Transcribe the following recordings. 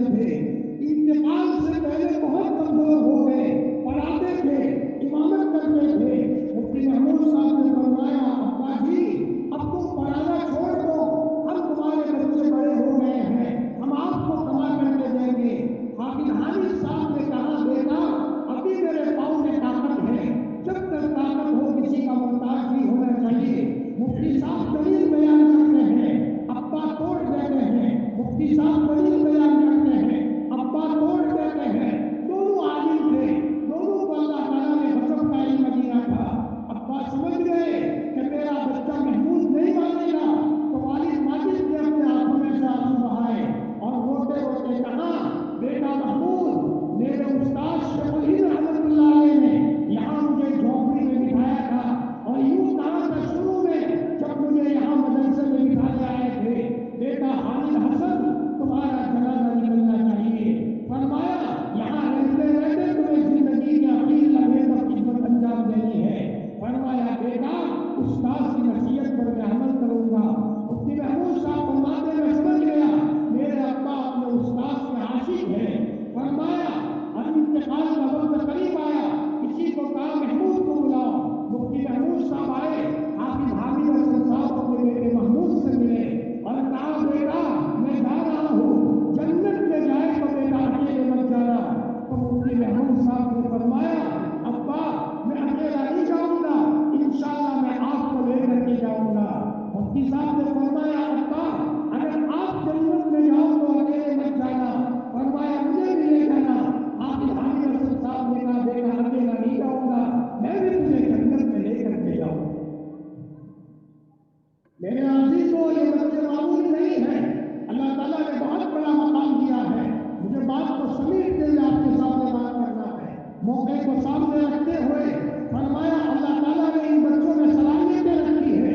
جاتے تھے، انتقال سے پہلے بہت کمزور ہو گئے، پڑھاتے تھے، امامت کرتے تھے۔ مفتی محمود صاحب نے فرمایا ابا جی اب تم پڑھانا چھوڑ دو، ہم تمہارے بچے بڑے ہو گئے ہیں، ہم آپ کو کما کر کے دیں گے۔ حافظ حامد صاحب نے کہا بیٹا ابھی میرے پاؤں میں طاقت ہے، جب تک طاقت ہو کسی کا محتاج نہیں ہونا چاہیے۔ مفتی صاحب دلیل بیان کرتے ہیں، ابا توڑ دیتے ہیں، مفتی صاحب دلیل بیان کرتے ہیں، ابا توڑ دیتے ہیں۔ دونوں عالم تھے، دونوں کو اللہ تعالیٰ نے غضب کا علم دیا تھا۔ ابا سمجھ گئے کہ میرا بچہ محمود نہیں مانے گا، تو والد ماجد نے اپنے آنکھوں میں سے آنسو بہائے اور روتے روتے کہا بیٹا محمود میرے استاد شیخ الہند رحمۃ اللہ علیہ نے یہاں مجھے جھونپڑی میں بٹھایا تھا اور یوں کہا تھا شروع میں جب مجھے یہاں مدرسے میں بٹھائے آئے تھے، بیٹا حامد حسن تمہارا جنازہ نکلنا چاہیے۔ فرمایا یہاں رہتے رہتے تمہیں زندگی کے اخیر لمحے تک خدمت انجام دینی ہے۔ فرمایا بیٹا استاد کی نصیحت پر میں عمل کروں گا۔ مفتی محمود صاحب فرماتے میں سمجھ گیا میرے ابا اپنے استاد کے عاشق ہیں۔ فرمایا اب انتقال کا وقت قریب آیا، کسی کو کہا محمود کو بلاؤ۔ مفتی محمود صاحب آئے، حافظ حامد حسن صاحب اپنے بیٹے محمود سے ملے اور کہا بیٹا میں جا رہا ہوں، جنت میں جائے تو بیٹا اکیلے مت جانا۔ تو مفتی محمود صاحب نے فرمایا ابا میں اکیلا نہیں جاؤں گا، انشاءاللہ میں آپ کو لے کر کے جاؤں گا۔ مفتی صاحب نے فرمایا ابا اگر آپ جنت میں جاؤ تو اکیلے مت جانا، فرمایا مجھے بھی لے جانا۔ حافظ حامد حسن صاحب نے کہا بیٹا اکیلا نہیں جاؤں گا، میں بھی تجھے جنت میں لے کر کے جاؤں گا۔ میرے عزیزوں یہ بچے معمولی نہیں ہیں، اللہ تعالیٰ نے بہت بڑا مقام دیا ہے۔ مجھے بات کو سمیٹتے ہوئے آپ کے سامنے بات کرنا ہے، موقع کو سامنے رکھتے ہوئے فرمایا اللہ تعالیٰ نے ان بچوں میں صلاحیتیں رکھی ہے۔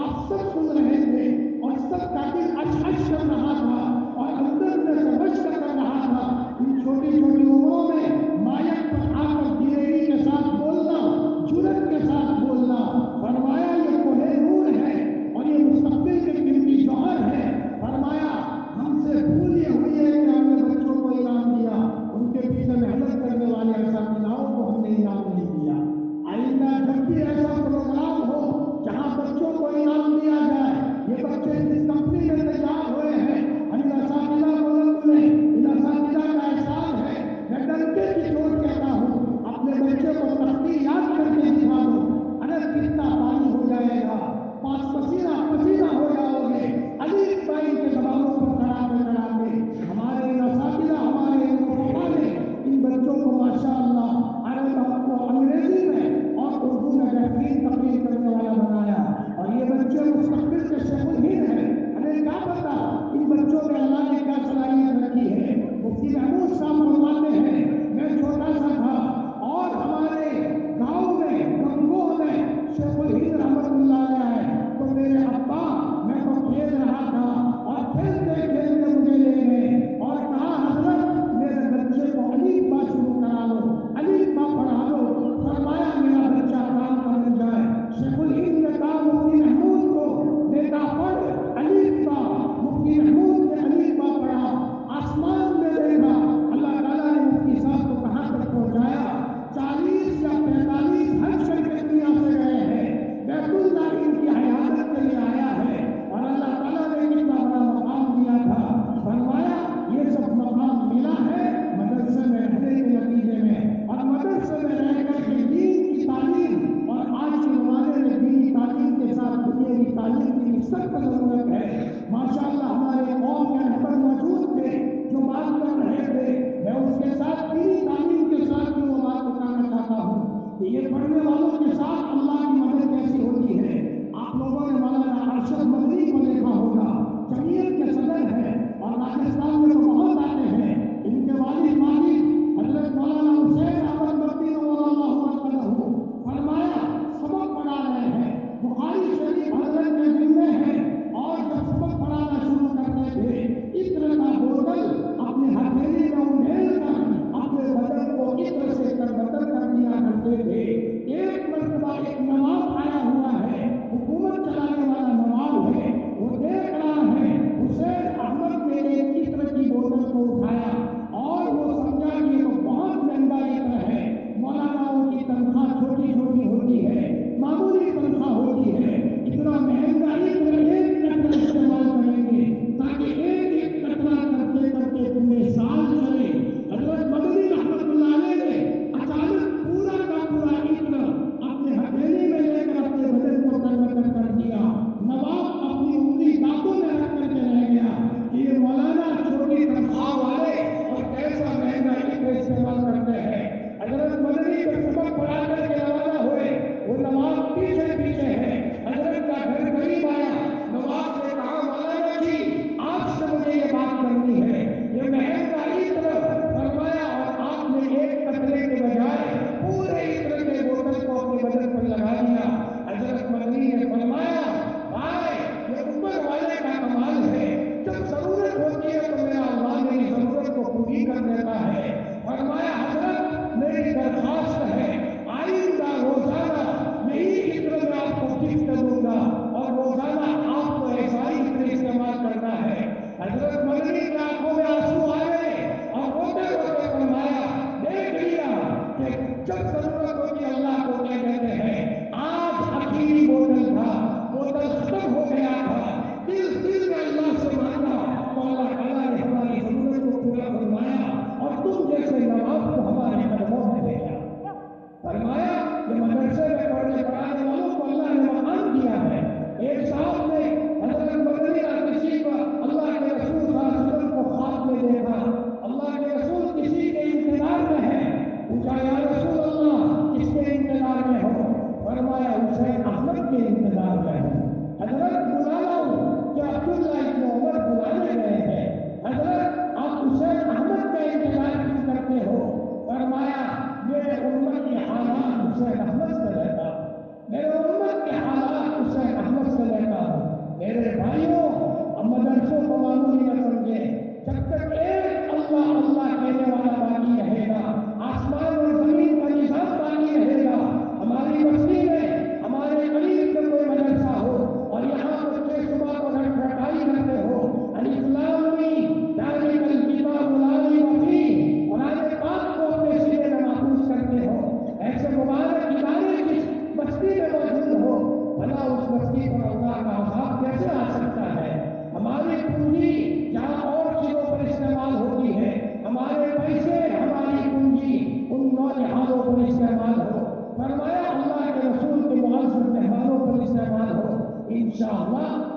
آپ سب سن رہے تھے اور سب کا دل اچ کر رہا تھا اور اندر میں سے رشک کر رہا تھا۔ ان چھوٹی چھوٹی عمروں میں مائک پر آ کر دلیری کے ساتھ بولنا، جرأت کے ساتھ بولنا، فرمایا یہ کوہ نور ہے اور یہ مستقبل کے قیمتی جوہر ہے۔ فرمایا ہم سے بھول یہ ہوئی ہے کہ ہم نے بچوں کو انعام دیا، ان کے پیچھے محنت کرنے والے اساتذاؤں کو ہم نے انعام نہیں دیا۔ آئندہ جب بھی ایسا پروگرام ہو جہاں بچوں کو انعام دیا جائے، یہ بچے جس کمپنی میں تیار ہوئے ہیں ہم ان اساتذہ کو نہ بھولیں، ان اساتذہ کا احسان ہے۔ میں ڈنکے کی چوٹ کہتا ہوں اپنے بچے کو تختی یاد کر کے دکھا دو، ارے کتنا پانی ہو جائے گا، پسینہ پسینہ ہو جاؤ گے۔ علی بائی کے زبانوں پر چڑھاتے چڑھاتے ہمارے ان اساتذہ ہمارے ان رفقا نے ان بچوں کو ماشاءاللہ عرب کو انگریزی میں اور اردو میں بہترین تقریر کرنے والا بنایا، اور یہ بچے مستقبل کے شیخ الہند ہیں۔ ہمیں کیا پتا ان بچوں میں اللہ نے کیا صلاحیت رکھی ہے۔ مفتی محمود صاحب فرماتے ہیں میں چھوٹا سا تھا اور ہمارے گاؤں میں گنگوہ میں شیخ الہند رحمت اللہ علیہ ہے، تو میرے ابا میں تو کھیل رہا تھا اور کھیلتے کھیلتے مجھے لے گئے اور کہا حضرت میرے بچے کو الف با شروع کرا لو، الف با پڑھا لو۔ فرمایا میرا بچہ کام کا بن جائے۔ شیخ الہند نے کہا مفتی محمود کو بیٹا پڑھ الف با، مفتی محمود نے الف با پڑھا، آسمان میں دیکھا، اللہ تعالیٰ نے مفتی صاحب کو کہاں تک پہنچایا، 40 یا 45 حج کر کے دنیا سے گئے ہیں، بیت اللہ ان کی حیادت کے لیے آیا ہے، اور اللہ تعالیٰ نے کتنا بڑا مقام دیا تھا۔ فرمایا یہ سب مقام ملا ہے مدرسے میں رہنے کے نتیجے میں، اور مدرسے میں رہ کر کے دین کی تعلیم، اور آج کے زمانے میں دینی تعلیم کے ساتھ دنیاوی تعلیم کی بھی سخت ضرورت ہے۔ ماشاءاللہ ہمارے قوم کے رہبر موجود تھے جو بات کر رہے تھے، میں اس کے ساتھ دینی تعلیم کے ساتھ بھی وہ بات بتانا چاہتا ہوں کہ یہ پڑھنے والوں کے ساتھ اللہ کی مدد کیسی ہوتی ہے۔ آپ لوگوں نے مولانا ارشد مدنی کو دیکھا ہوگا، جمعیت کے صدر ہیں اور راجستھان میں تو بہت آتے ہیں۔ ان کے والد ماجد حضرت مولانا حسین احمد مدنی رضی اللہ عنہ فرمایا سبق پڑھا رہے ہیں، بخاری شریف حضرت کے ذمے ہے، اور جب سبق پڑھانا شروع کرتے تھے عطر کا بوتل اپنے ہتھیلی میں انڈھیل کر اپنے بدن کو عطر سے تربتر کر دیا کرتے تھے۔ ایک مرتبہ ایک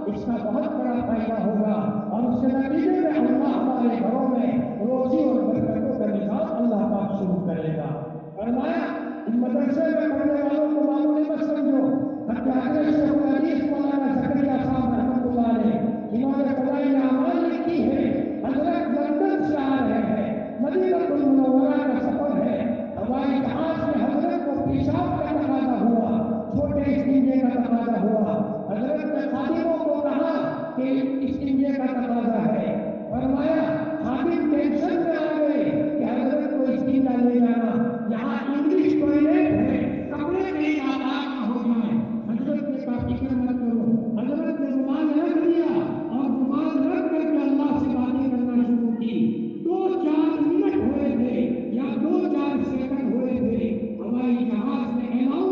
اس کا بہت بڑا فائدہ ہوگا اور اس کے نتیجے میں اللہ ہمارے گھروں میں روزی اور برکتوں کا نظام اللہ پاک شروع کرے گا۔ فرمایا ان مدرسے میں پڑھنے والوں کو معمولی مت سمجھو، حضرت شیخ الحدیث مولانا زکریا صاحب رحمۃ اللہ علیہ انہوں نے فضائل اعمال لکھی ہے، حضرت لندن سے آ رہے ہیں، مدینہ المنورہ کا سفر ہے، ہوائی جہاز میں حضرت کو پیشاب کا تقاضا ہوا، چھوٹے استنجے کا تقاضا ہوا، حضرت نے خادموں کو کہا کہ استنجے کا تقاضا ہے، فرمایا خادم ٹینشن میں آ گئے کہ حضرت کو استنجا لے جانا، یہاں انگلش ٹوائلٹ ہے، کپڑے کہیں آزاد نہ ہو جائیں، حضرت نے کہا فکر مت کرو، حضرت نے رومال رکھ لیا اور رومال رکھ کر کے اللہ سے باتیں کرنا شروع کی، 2-4 منٹ ہوئے تھے یا 2-4 سیکنڈ ہوئے تھے، ہوائی جہاز میں اعلان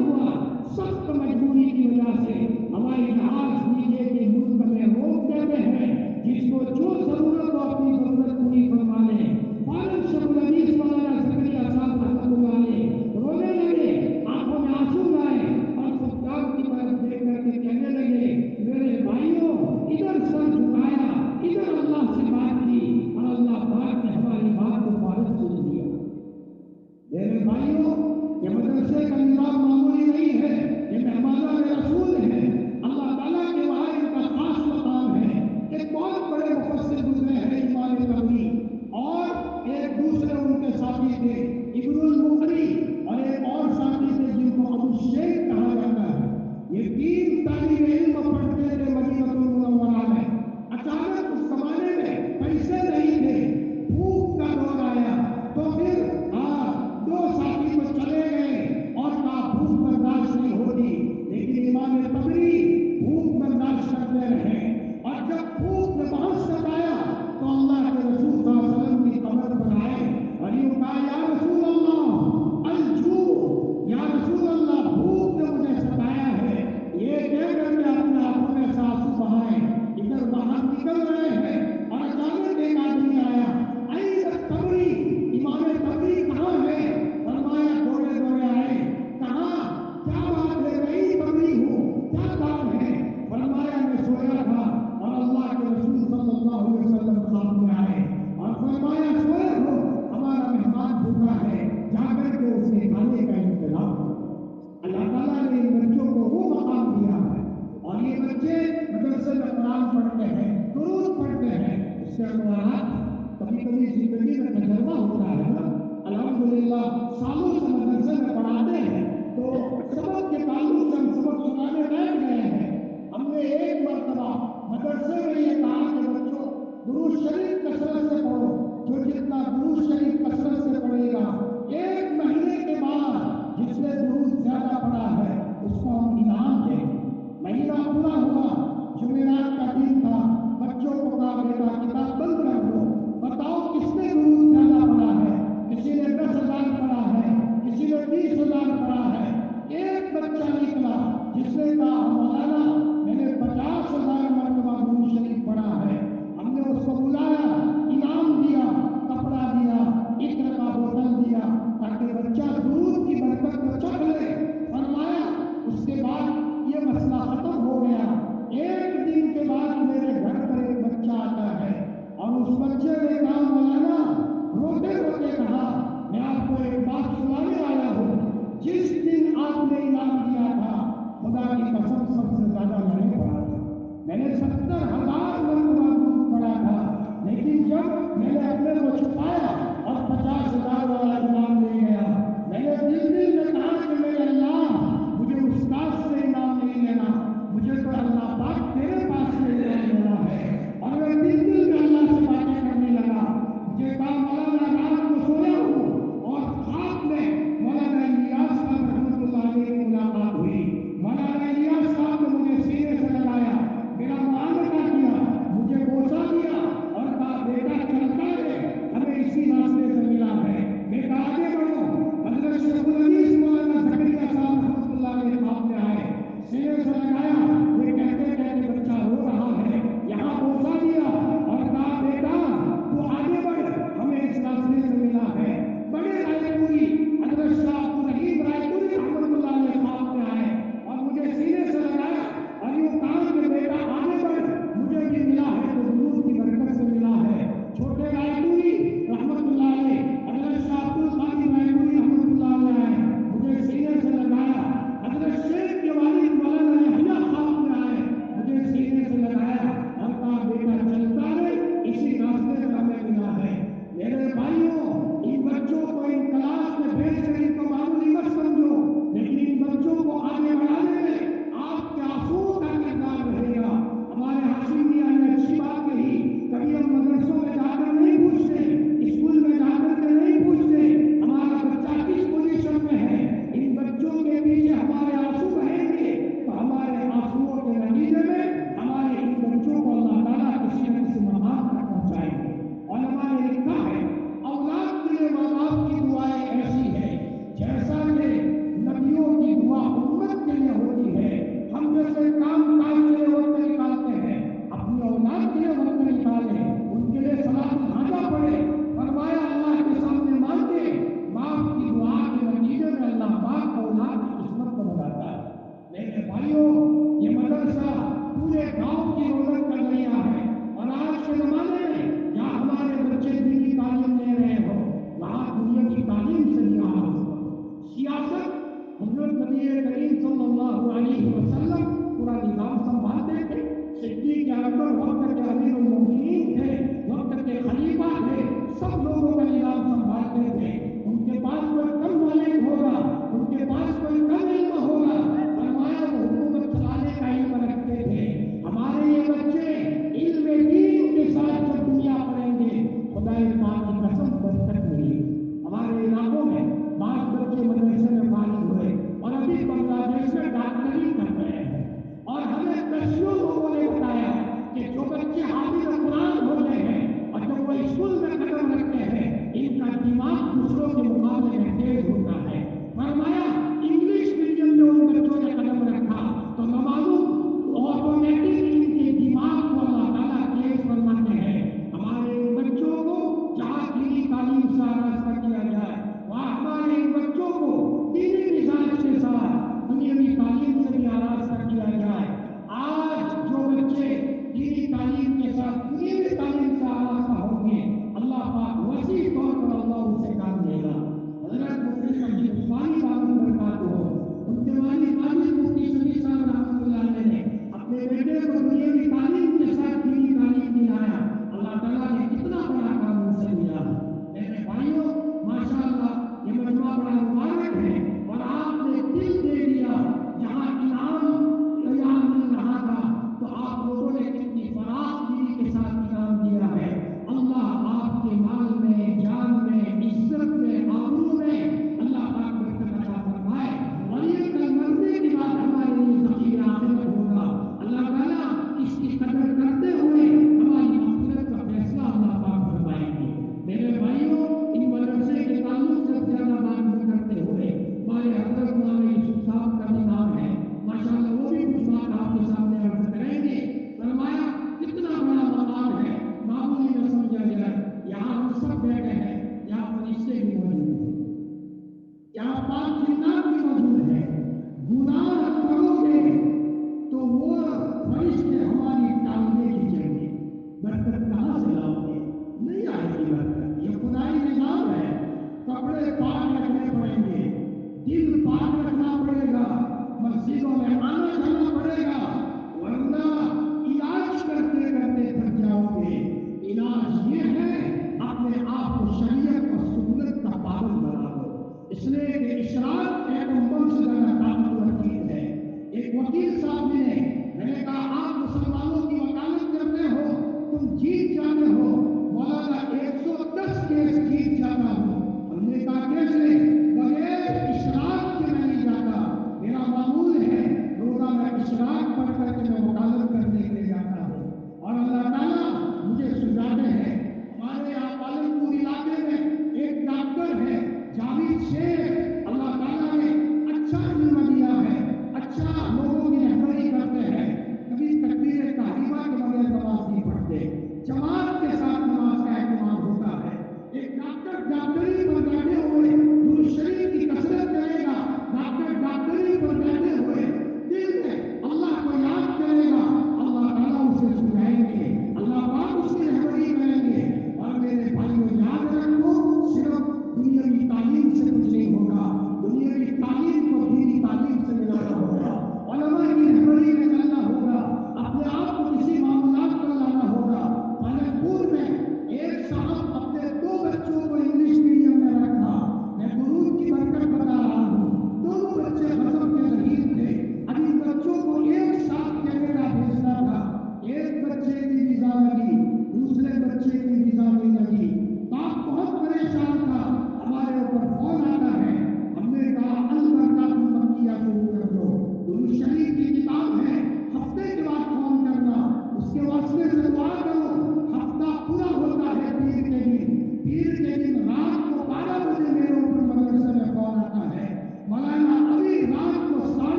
ہوا، سخت مجبوری کی وجہ سے ہوائی جہاز نیچے کے ملک میں روک دیتے ہیں، جس کو جو ضرورت ہو اپنی ضرورت پوری فرما لے۔ فوراً شیخ الحدیث مولانا زکریا صاحب رحمۃ اللہ علیہ رونے لگے، آنکھوں میں آنسو لائے اور خدام کی طرف دیکھ کر کے کہنے لگے میرے بھائیوں، ادھر سر جھکایا، ادھر اللہ سے بات کی اور اللہ پاک نے ہماری بات کو فارغ سن لیا۔ میرے بھائیوں، یہ مدرسے کا نظام معمولی نہیں ہے، یہ مہمانان رسول ہیں، اللہ تعالیٰ کے وہاں ان کا خاص مقام ہے۔ ایک بہت بڑے مفسر گزرے ہیں امام طبری، اور ایک دوسرے ان کے ساتھی تھے ابن المقری، اور ایک اور ساتھی تھے جن کو ابو شیخ کہا جاتا ہے۔ یہ 3 طالب علم پڑھتے تھے مدینہ المنورہ میں۔ اچانک اس زمانے میں پیسے نہیں تھے، بھوک کا دور آیا تو پھر 2 ساتھی تو چلے گئے اور کہا بھوک برداشت نہیں ہوتی، لیکن امام طبری بھوک برداشت کرتے رہے، اور جب بھوک نے بہت ستایا تو اللہ کے رسول صلی اللہ علیہ وسلم کی قبر پر آئے اور یہ کہا یا رسول اللہ الجوع، یا رسول اللہ بھوک نے مجھے ستایا ہے، یہ کہہ کر کے اپنے آنکھوں میں سے آنسو بہائے، ادھر باہر نکل رہے ہیں اور اچانک ایک آدمی آیا، این طبری، امام طبری کہاں ہے؟ فرمایا دوڑے دوڑے آئے، کہاں کیا بات ہے؟ میں طبری ہوں، کیا کام ہے؟ فرمایا میں سویا تھا اور اللہ کے رسول صلی اللہ علیہ وسلم سامنے آئے اور فرمایا سوئے ہو، ہمارا مہمان بھوکا ہے، جا کر کے اسے کھانے کا انتظام کرو۔ اللہ تعالیٰ نے ان بچوں کو وہ مقام دیا ہے، اور یہ بچے مدرسے میں قرآن پڑھتے ہیں، درود پڑھتے ہیں، اس سے ہمارا کبھی کبھی زندگی میں تجربہ ہوتا ہے نا، الحمدللہ سالوں سے مدرسے میں پڑھاتے ہیں تو سبق کے تعلق سے ہم سبق سنانے بیٹھ گئے ہیں۔ ہم نے ایک مرتبہ مدرسے میں یہ کہا کہ بچوں درود شریف کثرت سے پڑھو، جو جتنا درود شریف کثرت سے پڑھے گا 1 مہینے کے بعد جس نے درود زیادہ پڑھا ہے اس کو ہم انعام دیں گے۔ مہینہ پورا ہوا، جمعرات کا دن تھا، بچوں کو کہا بیٹا کتاب بند کر دو، بتاؤ کس نے درود زیادہ پڑھا ہے؟ کسی نے 10,000 پڑھا ہے، کسی نے 20,000 پڑھا ہے۔ ایک بچہ نکلا جس نے کہا مولانا میں نے 50,000 مرتبہ درود شریف پڑھا ہے۔ ہم نے اس کو بلایا، انعام دیا، کپڑا دیا، عطر کا بوتل دیا تاکہ بچہ درود کی برکت کو چکھ لے۔ فرمایا اس کے بعد یہ مسئلہ ختم ہو گیا۔ 1 دن کے بعد میرے گھر پر ایک بچہ آتا ہے،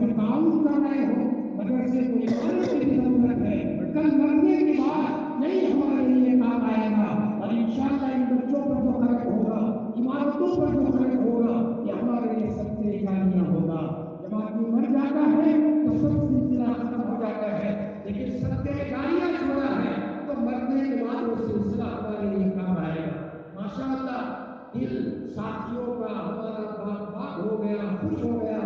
کا تعاون کر رہے ہو، مدرسے کو عمارت کی ضرورت ہے، کل مرنے کے بعد نہیں ہمارے لیے کام آئے گا، اور انشاءاللہ ان بچوں پر جو خرچ ہوگا، عمارتوں پر جو خرچ ہوگا، یہ ہمارے لیے سب سے جانیہ ہوگا. جب آدمی مر جاتا ہے تو سب سلسلہ ختم ہو جاتا ہے، لیکن سب سے جانیہ چھوڑا ہے تو مرنے کے بعد وہ سلسلہ ہمارے لیے کام آئے گا. ماشاءاللہ دل ساتھیوں کا ہمارا باغ ہو گیا، خوش ہو گیا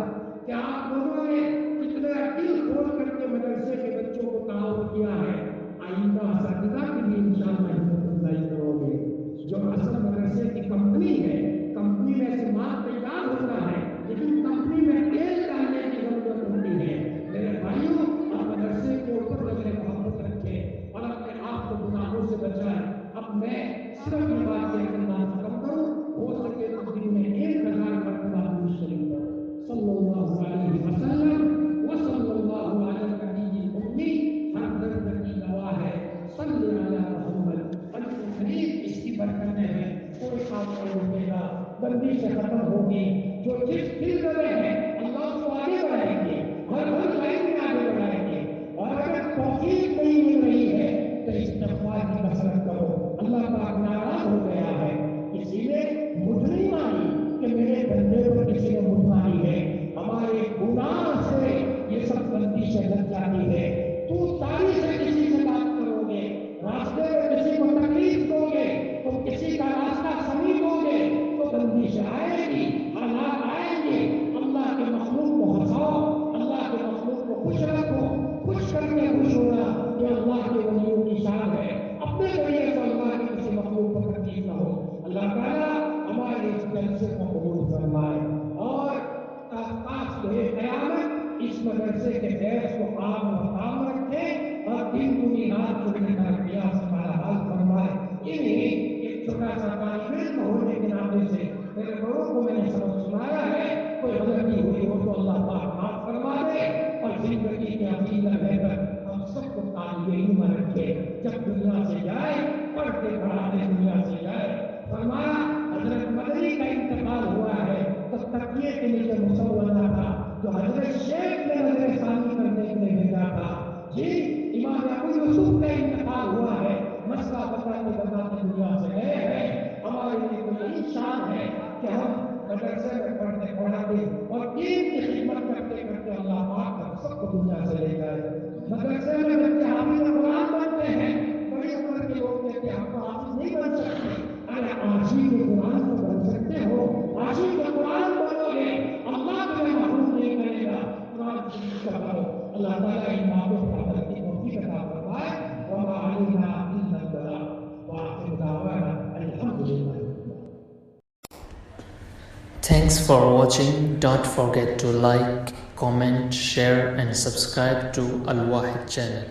کہ آپ لوگوں نے کتنے دل کھول کر کے مدرسے کے بچوں کو تعاون کیا ہے. آئندہ اساتذہ کے لیے انشاءاللہ ہمت افزائی کرو گے. جو اصل مدرسے کی کمپنی ہے، کمپنی میں سے مال تیار ہوتا ہے، لیکن کمپنی میں تیل ڈالنے کی ضرورت ہوتی ہے. میرے بھائیوں، آپ مدرسے کے اوپر لگے محبت رکھیں اور اپنے آپ کو گناہوں سے بچائیں. اب میں صرف یہ بات کہہ کر نام ختم کروں، ہو سکے تو دن میں 1000 مرتبہ درود شریف پڑھیں. صلی اللہ علیہ وسلم وصلی اللہ علی النبی الامی. ہر درد کی دوا ہے صلی علی محمد. قریب اس کی برکتیں ہیں، کوئی کام نہیں رکے گا، بندی سے ختم ہوگی. جو جس فیلڈ میں ہے اللہ اس کو آگے بڑھائیں گے، ہر لائن میں آگے بڑھائیں گے. اور اگر توفیق نہیں مل رہی ہے تو استغفار کی کثرت کرو، اللہ پاک ناراض ہو گیا ہے. اسی لیے مجھ نہیں مانی کہ میرے بندے پر کسی نے مجھ مانی ہے. ہمارے گناہ سے یہ سب بندی سے لگ جاتی ہے. تو تاری سے کسی سے بات کرو گے، راستے میں کسی کو تکلیف دو گے، تو کسی کا راستہ سمیٹ دو گے تو بندش آئے گی، حالات آئیں گے. اللہ کے مخلوق کو ہنساؤ، اللہ کے مخلوق کو خوش رکھو. خوش کر کے خوش ہونا یہ اللہ کے ولیوں کی شان ہے. اپنے ذریعے سے اللہ کی کسی مخلوق کو تکلیف نہ ہو. اللہ تعالیٰ ہمارے اس جلسے کو قبول فرمائے اور قیامت اس مدرسے کے فیض کو عام و تام رکھے اور دن دنی رات چلنے کا قیاس ہمارا حال فرمائے. انہیں ایک چھوٹا سا طالب علم ہونے کے ناطے سے میرے بڑوں کو میں نے سبق سنایا ہے. کوئی غلطی ہوئی ہو تو اللہ پاک معاف فرما دے اور زندگی کے عقیدہ رہ کر ہم سب کو طالب علم رکھے. جب دنیا سے جائے پڑھتے پڑھاتے دنیا سے جائے. فرمایا حضرت مدنی کا انتقال ہوا ہے تو تکیے کے نیچے مسودہ تھا جو حضرت شیخ نے نظر ثانی کرنے کے لیے بھیجا تھا. جی امام ابو یوسف کا انتقال ہوا ہے، مسئلہ بتاتے بتاتے دنیا سے گئے ہیں. ہمارے لیے تو یہی شان ہے کہ ہم مدرسے میں پڑھتے پڑھاتے اور دین کی خدمت کرتے کرتے اللہ پاک ہم سب کو دنیا سے لے جائے. مدرسے میں بچے حافظ قرآن بنتے ہیں، بڑی عمر کے لوگ کہتے ہیں ہم تو حافظ نہیں بن سکتے. ارے عاشق قرآن تو بن سکتے ہو، عاشق قرآن بنو گے اللہ تمہیں محروم نہیں کرے گا. قرآن شریف کا پڑھو. اللہ تعالیٰ ان باتوں پر عمل کی توفیق عطا فرمائے. وما علینا الا البلاغ وآخر دعوانا الحمد للہ. Thanks for watching. Don't forget to like, comment, share and subscribe to Al Wahid channel.